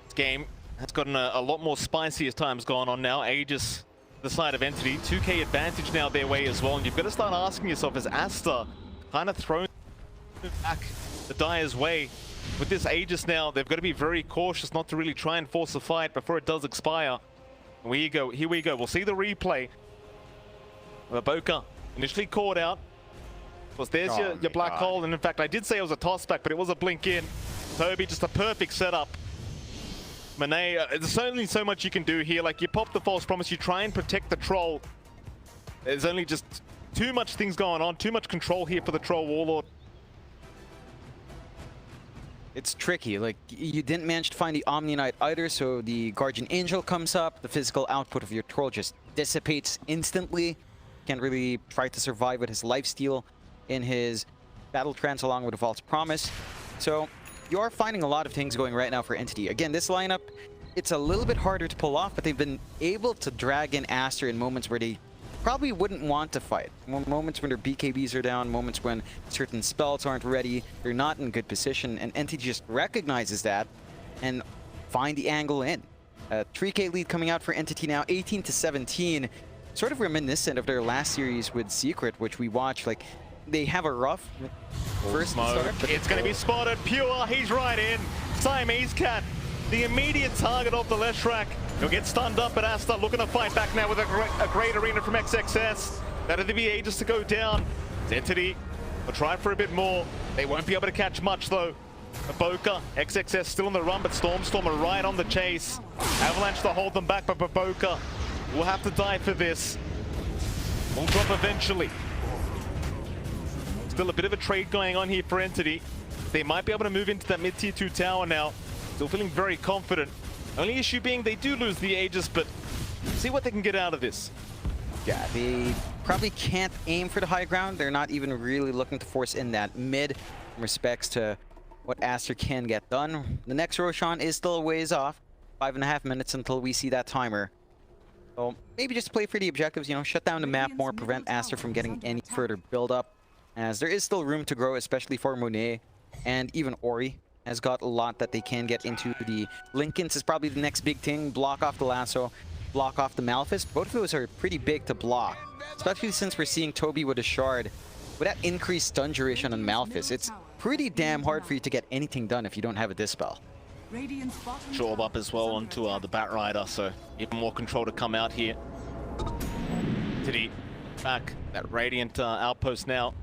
This game has gotten a lot more spicy as time's gone on now. Aegis, the side of Entity, 2k advantage now their way as well. And you've got to start asking yourself, is Aster kind of thrown back the Dire's way? With this Aegis now, they've got to be very cautious not to really try and force a fight before it does expire. Here we go. We'll see the replay. Boboka initially caught out. Well, there's your black hole, and in fact, I did say it was a toss back, but it was a blink in. Toby, just a perfect setup. Manet, there's only so much you can do here. Like, you pop the false promise, you try and protect the troll. There's only just too much things going on, too much control here for the Troll Warlord. It's tricky. Like, you didn't manage to find the Omni Knight either, so the Guardian Angel comes up. The physical output of your troll just dissipates instantly. Can't really try to survive with his lifesteal in his battle trance along with a false promise. So you are finding a lot of things going right now for Entity. Again, this lineup, it's a little bit harder to pull off, but they've been able to drag in Aster in moments where they probably wouldn't want to fight. Moments when their BKBs are down, moments when certain spells aren't ready, they're not in good position, and Entity just recognizes that and find the angle in. 3k lead coming out for Entity now, 18-17. Sort of reminiscent of their last series with Secret, which we watched. Like, they have a rough first start. It's going to be spotted. Pure, he's right in. Siamese Cat, the immediate target of the Leshrac. He'll get stunned up, but Aster looking to fight back now with a great arena from XXS. That'll be Aegis to go down. Entity will try for a bit more. They won't be able to catch much, though. Boboka, XXS still on the run, but Storm are right on the chase. Avalanche to hold them back, but Boboka will have to die for this. Will drop eventually. Still a bit of a trade going on here for Entity. They might be able to move into that mid-tier 2 tower now. Still feeling very confident. Only issue being they do lose the Aegis, but see what they can get out of this. Yeah, they probably can't aim for the high ground. They're not even really looking to force in that mid in respects to what Aster can get done. The next Roshan is still a ways off. 5.5 minutes until we see that timer. So maybe just play for the objectives, you know, shut down the map more, prevent Aster from getting any further build-up. As there is still room to grow, especially for Monet, and even Ori has got a lot that they can get into. The Lincolns is probably the next big thing. Block off the Lasso, block off the Malphus. Both of those are pretty big to block, especially since we're seeing Toby with a Shard. With that increased stun duration on Malphus, it's pretty damn hard for you to get anything done if you don't have a Dispel. Shorb up as well onto the Bat Rider, so even more control to come out here. Entity back that Radiant outpost now.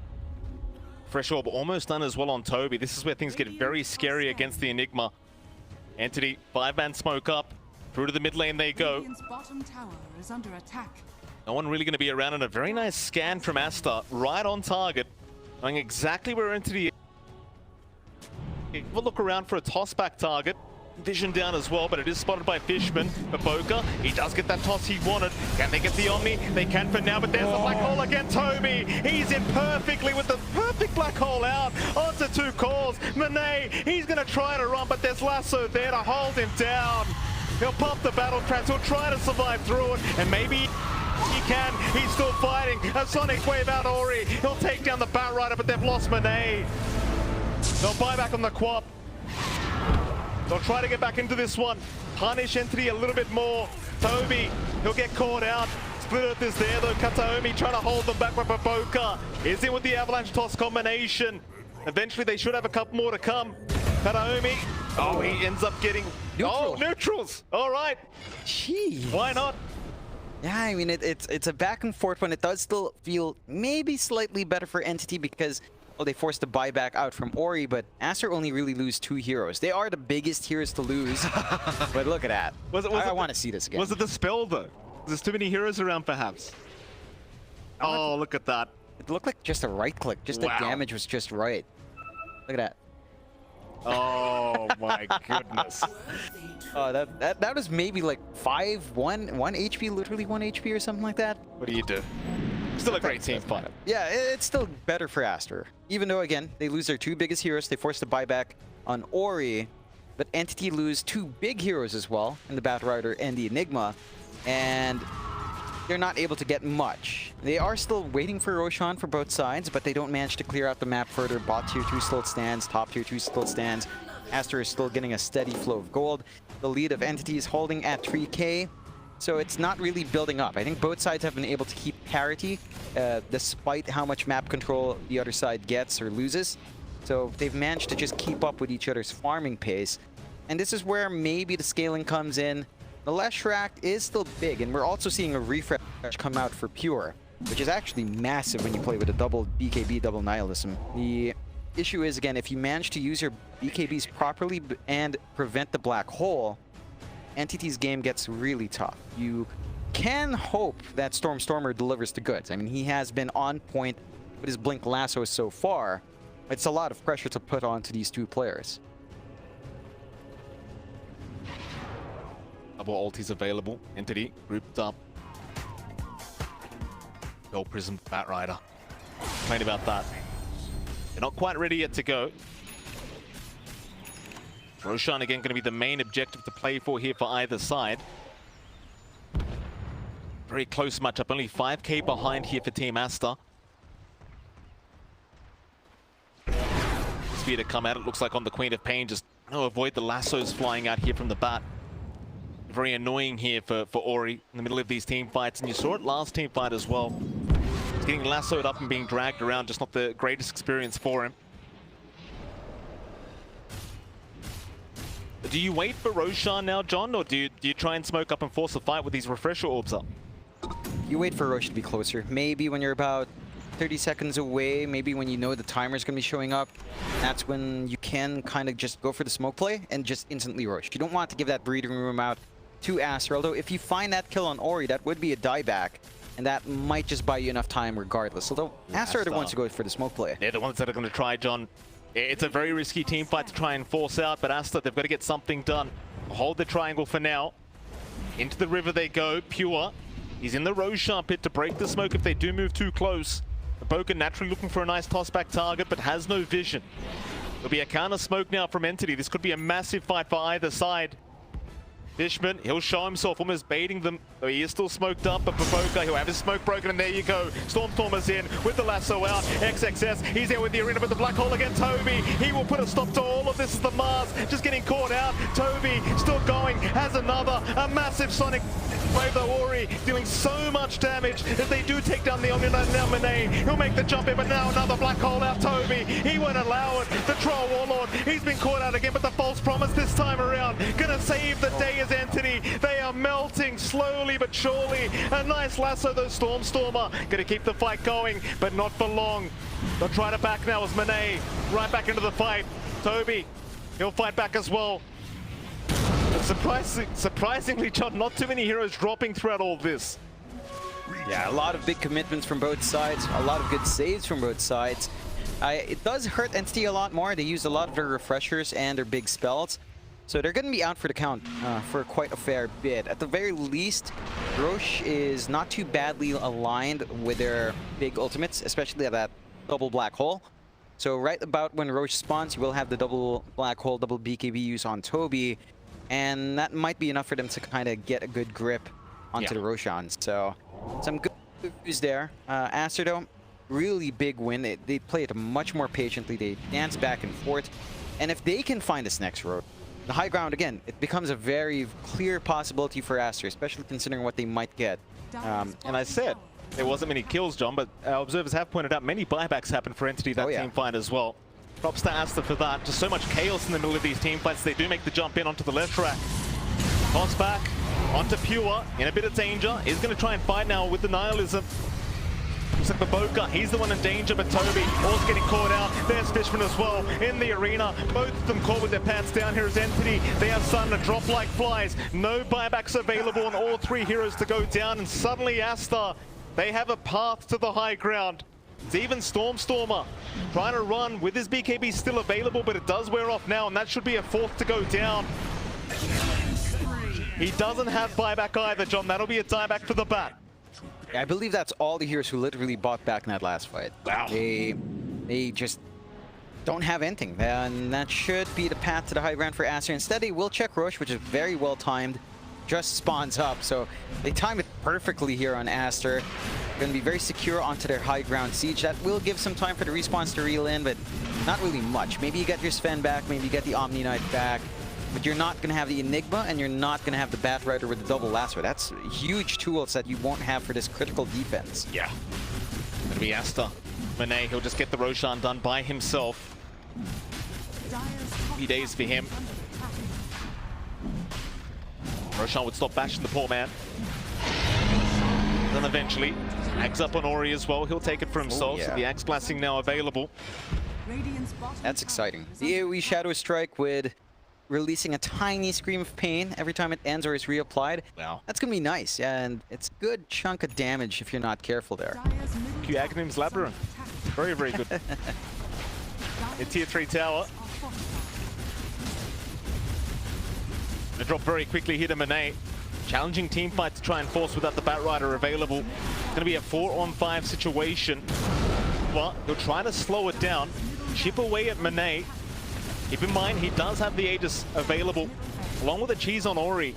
Fresh Orb almost done as well on Toby. This is where things get very scary against the Enigma. Entity, 5-man smoke up. Through to the mid lane they go. Radiant's bottom tower is under attack. No one really going to be around, and a very nice scan from Aster. Right on target. Knowing exactly where Entity is. Have a look around for a toss-back target. Vision down as well, but it is spotted by Fishman. Baboka, he does get that toss he wanted. Can they get the Omni? They can for now, but there's the black hole again. Toby, he's in perfectly with the perfect black hole out. Onto 2 calls. Monet, he's going to try to run, but there's Lasso there to hold him down. He'll pop the battle trance. He'll try to survive through it, and maybe he can. He's still fighting. A Sonic Wave out Ori. He'll take down the Bat Rider, but they've lost Monet. They'll buy back on the Quap. They'll try to get back into this one. Punish Entity a little bit more. Toby, he'll get caught out. Split Earth is there though. Kataomi trying to hold them back, but Baboka is in with the Avalanche Toss combination. Eventually they should have a couple more to come. Kataomi, oh, he ends up getting... Neutral. Oh, neutrals! All right. Jeez. Why not? Yeah, I mean, it's a back and forth one. It does still feel maybe slightly better for Entity because... well, they forced the buyback out from Ori, but Aster only really lose 2 heroes. They are the biggest heroes to lose, but look at that. I want to see this again. Was it the spell though? There's too many heroes around perhaps. Oh, look at that. It looked like just a right click. Just the damage was just right. Look at that. Oh my goodness. That was maybe like 1 HP, literally 1 HP or something like that. What do you do? Still a great team fight. Yeah, it's still better for Aster. Even though, again, they lose their 2 biggest heroes, they force the buyback on Ori, but Entity lose 2 big heroes as well, in the Bat Rider and the Enigma, and they're not able to get much. They are still waiting for Roshan for both sides, but they don't manage to clear out the map further. Bot tier 2 still stands, top tier 2 still stands. Aster is still getting a steady flow of gold. The lead of Entity is holding at 3k. So it's not really building up. I think both sides have been able to keep parity despite how much map control the other side gets or loses. So they've managed to just keep up with each other's farming pace. And this is where maybe the scaling comes in. The Leshrac is still big, and we're also seeing a refresh come out for Pure, which is actually massive when you play with a double BKB, double Nihilism. The issue is, again, if you manage to use your BKBs properly and prevent the black hole, Entity's game gets really tough. You can hope that Stormer delivers the goods. I mean, he has been on point with his Blink Lasso so far. It's a lot of pressure to put onto these 2 players. Double ultis available. Entity grouped up. Gold Prism, Bat Rider. Complain about that. They're not quite ready yet to go. Roshan again going to be the main objective to play for here for either side. Very close matchup, only 5k behind here for Team Aster. Spear to come out, it looks like on the Queen of Pain, just avoid the lassos flying out here from the bat. Very annoying here for Ori in the middle of these team fights, and you saw it last team fight as well. He's getting lassoed up and being dragged around, just not the greatest experience for him. Do you wait for Roshan now, John, or do you try and smoke up and force a fight with these refresher orbs up? You wait for Roshan to be closer. Maybe when you're about 30 seconds away, maybe when you know the timer's going to be showing up, that's when you can kind of just go for the smoke play and just instantly rush. You don't want to give that breathing room out to Aster, although if you find that kill on Ori, that would be a dieback, and that might just buy you enough time regardless. Although Aster are the ones to go for the smoke play. They're the ones that are going to try, John. It's a very risky team fight to try and force out, but Aster, they've got to get something done. Hold the triangle for now. Into the river they go. Pure. He's in the Roshan pit to break the smoke if they do move too close. Boca naturally looking for a nice toss-back target, but has no vision. There'll be a counter smoke now from Entity. This could be a massive fight for either side. Fishman, he'll show himself, almost baiting them. Though he is still smoked up, but Baboka, he'll have his smoke broken, and there you go. Stormstormer's in with the lasso out. XXS, he's there with the arena, but the black hole again. Toby, he will put a stop to all of this as the Mars just getting caught out. Toby still going, has another, a massive Sonic Wave though. Ori dealing so much damage as they do take down the Omni-Knight now. Monet, he'll make the jump in, but now another black hole out. Toby, he won't allow it. The Troll Warlord, he's been caught out again, but the false promise this time around gonna save the day as Entity. They are melting slowly but surely. A nice lasso though, Stormstormer. Gonna keep the fight going, but not for long. They'll try to back now as Manet right back into the fight. Toby, he'll fight back as well. But surprisingly, John, not too many heroes dropping throughout all this. Yeah, a lot of big commitments from both sides, a lot of good saves from both sides. It does hurt Entity a lot more. They use a lot of their refreshers and their big spells. So they're going to be out for the count for quite a fair bit. At the very least, Roche is not too badly aligned with their big ultimates, especially at that double black hole. So right about when Roche spawns, you will have the double black hole, double BKB use on Toby. And that might be enough for them to kind of get a good grip onto the Roshan. So some good news there. Aster, though, really big win. They play it much more patiently. They dance back and forth. And if they can find this next road, the high ground, again, it becomes a very clear possibility for Aster, especially considering what they might get. And I said, there wasn't many kills, John, but our observers have pointed out many buybacks happen for Entity that team fight as well. Props to Aster for that. Just so much chaos in the middle of these team fights. They do make the jump in onto the left track. Toss back onto Pure, in a bit of danger. He's going to try and fight now with the Nihilism. Looks like Baboka, he's the one in danger, but Toby also getting caught out. There's Fishman as well in the arena. Both of them caught with their pants down here as Entity. They are starting to drop like flies. No buybacks available on all three heroes to go down, and suddenly Aster, they have a path to the high ground. It's even Stormstormer trying to run with his BKB still available, but it does wear off now, and that should be a fourth to go down. He doesn't have buyback either, John. That'll be a dieback for the bat. I believe that's all the heroes who literally bought back in that last fight. Wow. They just don't have anything. And that should be the path to the high ground for Aster. Instead, they will check Roche, which is very well timed. Just spawns up. So they timed it perfectly here on Aster. Going to be very secure onto their high ground siege. That will give some time for the respawns to reel in, but not really much. Maybe you get your Sven back, maybe you get the Omni Knight back. But you're not going to have the Enigma, and you're not going to have the Bat Rider with the double lasso. That's huge tools that you won't have for this critical defense. Yeah. Going to be Aster. Manet, he'll just get the Roshan done by himself. Happy days for him. Roshan would stop bashing the poor man. Then eventually, Axe up on Ori as well. He'll take it for himself, so the Axe Blasting now available. That's exciting. The AoE Shadow Strike with releasing a tiny scream of pain every time it ends or is reapplied. Wow. That's going to be nice, and it's a good chunk of damage if you're not careful there. Q Agnim's Labyrinth. Very, very good. In tier 3 tower. Gonna drop very quickly here to Manet. Challenging team fight to try and force without the Bat Rider available. It's gonna be a 4-on-5 situation. But he'll try to slow it down. Chip away at Manet. Keep in mind, he does have the Aegis available, along with the cheese on Ori.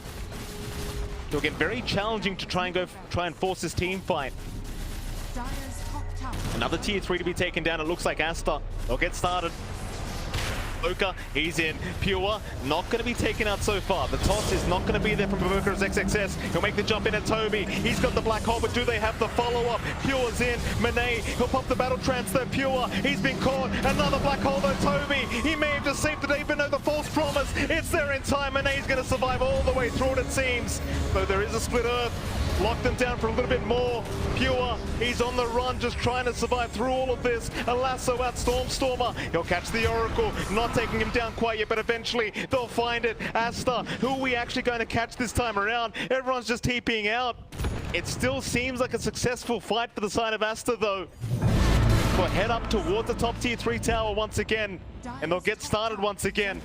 It'll get very challenging to try and force this team fight. Another tier 3 to be taken down. It looks like Aster. They'll get started. Baboka, he's in. Pure, not going to be taken out so far. The toss is not going to be there from Baboka's XXS. He'll make the jump in at Toby. He's got the black hole, but do they have the follow-up? Pure's in. Manet, he'll pop the battle trance there. Pure, he's been caught. Another black hole though, Toby. He may have just saved the day, but no, the false promise. It's there in time. Manet's going to survive all the way through it, it seems. Though there is a split earth. Lock them down for a little bit more. Pure, he's on the run, just trying to survive through all of this. A lasso out Stormstormer. He'll catch the Oracle, not taking him down quite yet, but eventually they'll find it. Aster, who are we actually going to catch this time around? Everyone's just TPing out. It still seems like a successful fight for the side of Aster, though. We'll head up towards the top tier 3 tower once again, and they'll get started once again.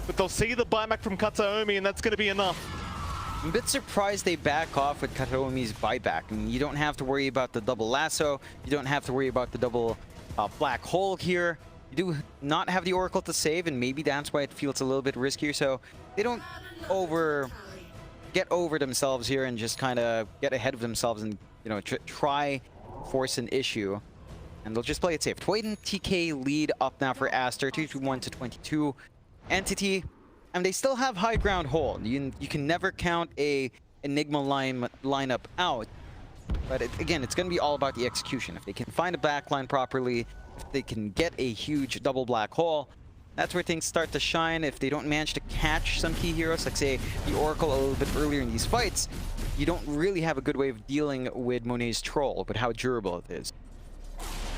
But they'll see the buyback from Kataomi, and that's going to be enough. I'm a bit surprised they back off with Kataomi's buyback. I mean, you don't have to worry about the double lasso. You don't have to worry about the double black hole here. You do not have the Oracle to save, and maybe that's why it feels a little bit riskier. So they don't get over themselves here and just kind of get ahead of themselves and, you know, try force an issue. And they'll just play it safe. 20k lead up now for Aster, 221 to 22. Entity, and they still have high ground hold. You can never count a Enigma lineup out. But again, it's going to be all about the execution. If they can find a backline properly, if they can get a huge double black hole, that's where things start to shine. If they don't manage to catch some key heroes, like say the Oracle a little bit earlier in these fights, you don't really have a good way of dealing with Monet's Troll, but how durable it is.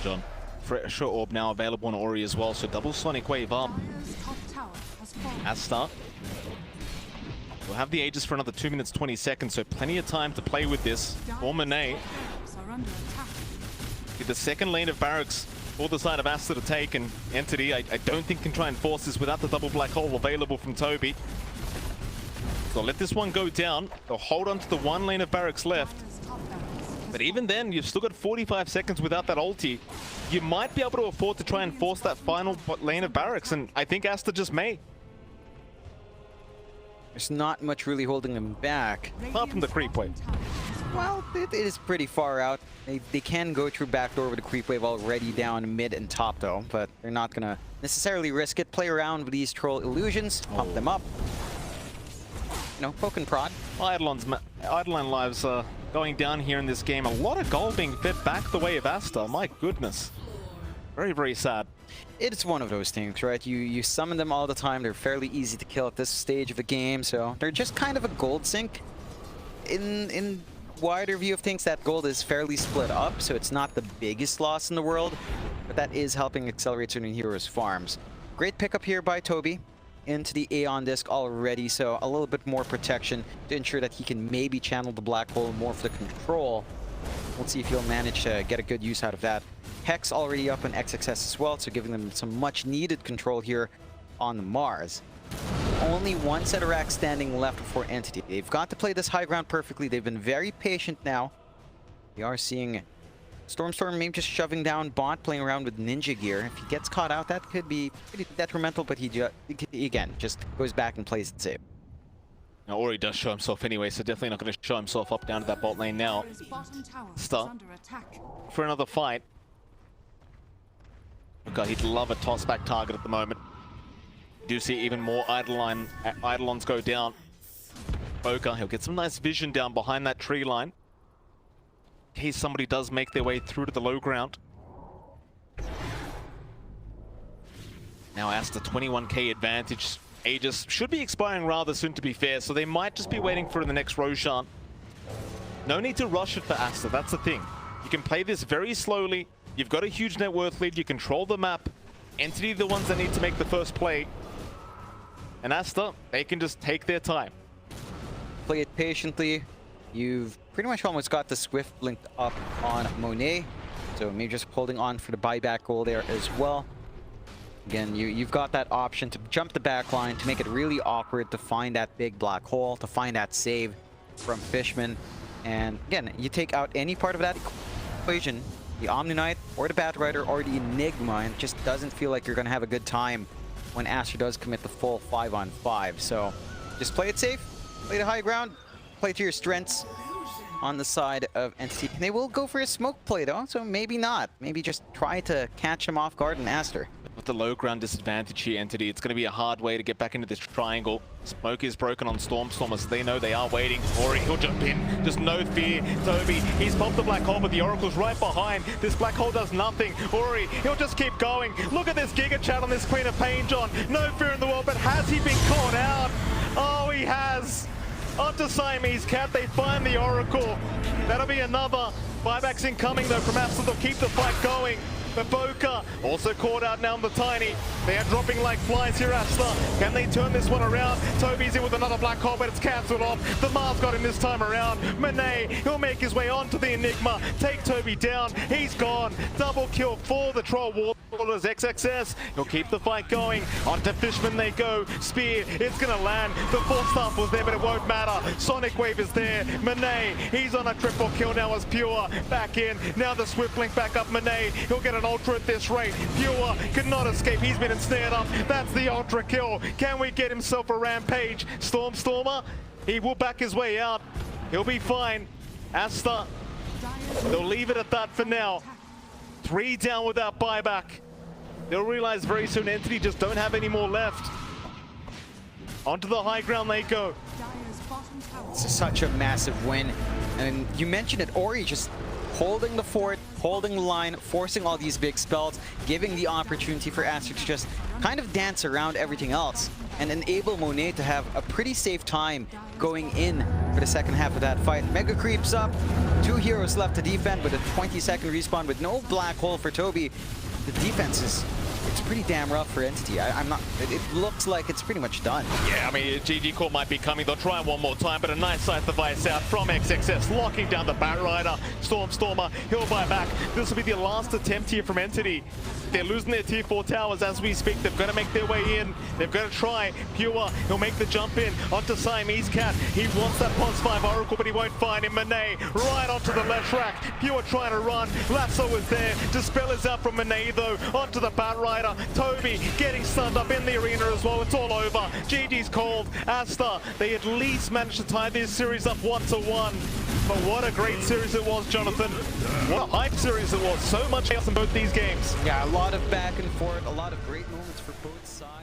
John, Pressure Orb now available on Ori as well, so double Sonic Wave up. Dire's top tower has fallen. Aster will have the Aegis for another 2 minutes 20 seconds, so plenty of time to play with this for Monet. Barracks are under attack. With the second lane of barracks for the side of Aster to take, and Entity, I don't think can try and force this without the double black hole available from Toby. So let this one go down. They'll hold on to the one lane of barracks left. Dire's top barracks has But even then, you've still got 45 seconds without that ulti. You might be able to afford to try and force that final lane of barracks, and I think Aster just may. There's not much really holding them back. Apart from the creep wave. Well, it is pretty far out. They can go through backdoor with the creep wave already down mid and top though, but they're not gonna necessarily risk it. Play around with these troll illusions, pump them up. You know, poke and prod. Eidolon lives going down here in this game. A lot of gold being fed back the way of Aster. My goodness. Very, very sad. It's one of those things, right? You summon them all the time. They're fairly easy to kill at this stage of the game, so they're just kind of a gold sink. In wider view of things, that gold is fairly split up, so it's not the biggest loss in the world, but that is helping accelerate certain heroes' farms. Great pickup here by Toby into the Aeon disc already, so a little bit more protection to ensure that he can maybe channel the black hole more for the control. We'll see if he'll manage to get a good use out of that. Hex already up on XXS as well, so giving them some much needed control here on the Mars. Only one set of racks standing left for Entity. They've got to play this high ground perfectly. They've been very patient now. We are seeing Storm maybe just shoving down bot, playing around with ninja gear. If he gets caught out, that could be pretty detrimental, but he again just goes back and plays it safe. Now Ori does show himself anyway, so definitely not going to show himself up down to that bot lane now. Dire's bottom tower is Start under attack. for another fight. God, he'd love a toss-back target at the moment. Do see even more Eidolons go down. Boca, he'll get some nice vision down behind that tree line. In case somebody does make their way through to the low ground. Now Aster 21k advantage. Aegis should be expiring rather soon, to be fair, so they might just be waiting for the next Roshan. No need to rush it for Aster, that's the thing. You can play this very slowly. You've got a huge net worth lead, you control the map. Entity the ones that need to make the first play. And Aster, they can just take their time. Play it patiently. You've pretty much almost got the Swift linked up on Monet, so maybe just holding on for the buyback goal there as well. Again, you've got that option to jump the back line, to make it really awkward, to find that big black hole, to find that save from Fishman. And again, you take out any part of that equation, the Omni Knight or the Bat Rider or the Enigma, and it just doesn't feel like you're going to have a good time when Aster does commit the full 5-on-5. So just play it safe, play the high ground, play to your strengths on the side of Entity. And they will go for a smoke play though, so maybe not. Maybe just try to catch him off guard in Aster. With the low ground disadvantage here, Entity, it's going to be a hard way to get back into this triangle. Smoke is broken on Stormstormer, so they know they are waiting. Ori, he'll jump in. Just no fear. Toby, he's popped the black hole, but the Oracle's right behind. This black hole does nothing. Ori, he'll just keep going. Look at this Giga Chat on this Queen of Pain, John. No fear in the world, but has he been caught out? Oh, he has. Onto Siamese Cat, they find the Oracle. That'll be another. Buybacks incoming though from Aster. They'll keep the fight going. But Boca also caught out now on the Tiny. They are dropping like flies here, Aster. Can they turn this one around? Toby's in with another black hole, but it's cancelled off. The Mars got him this time around. Monet, he'll make his way onto the Enigma. Take Toby down. He's gone. Double kill for the Troll Warlords XXS. He'll keep the fight going. Onto Fishman they go. Spear, it's going to land. The fourth staff was there, but it won't matter. Sonic Wave is there. Monet, he's on a triple kill now as Pure. Back in. Now the Swift link back up. Monet, he'll get an ultra at this rate. Pure could not escape. He's been ensnared up. That's the ultra kill. Can we get himself a rampage? Stormstormer, he will back his way out. He'll be fine. Aster, they'll leave it at that for now. 3 down without buyback. They'll realize very soon Entity just don't have any more left. Onto the high ground they go. Dire's bottom tower It's such a massive win. And you mentioned it, Ori just holding the fort, holding the line, forcing all these big spells, giving the opportunity for Aster to just kind of dance around everything else and enable Monet to have a pretty safe time going in for the second half of that fight. Mega creeps up, 2 heroes left to defend with a 20-second respawn with no black hole for Toby. The defense is, it's pretty damn rough for Entity. It looks like it's pretty much done. Yeah, I mean, GG Core might be coming. They'll try one more time, but a nice scythe device out from XXS, locking down the Batrider. Stormer, he'll buy back. This will be the last attempt here from Entity. They're losing their tier 4 towers as we speak. They've got to make their way in. They've got to try. Pure, he'll make the jump in onto Siamese Cat. He wants that +5 Oracle, but he won't find him. Monet right onto the left rack. Pure trying to run. Lasso is there. Dispel is out from Monet though. Onto the Batrider. Toby getting stunned up in the arena as well. It's all over. GG's called. Aster, they at least managed to tie this series up 1-1. But what a great series it was, Jonathan. What a hype series it was. So much chaos in both these games. Yeah, a lot of back and forth, a lot of great moments for both sides.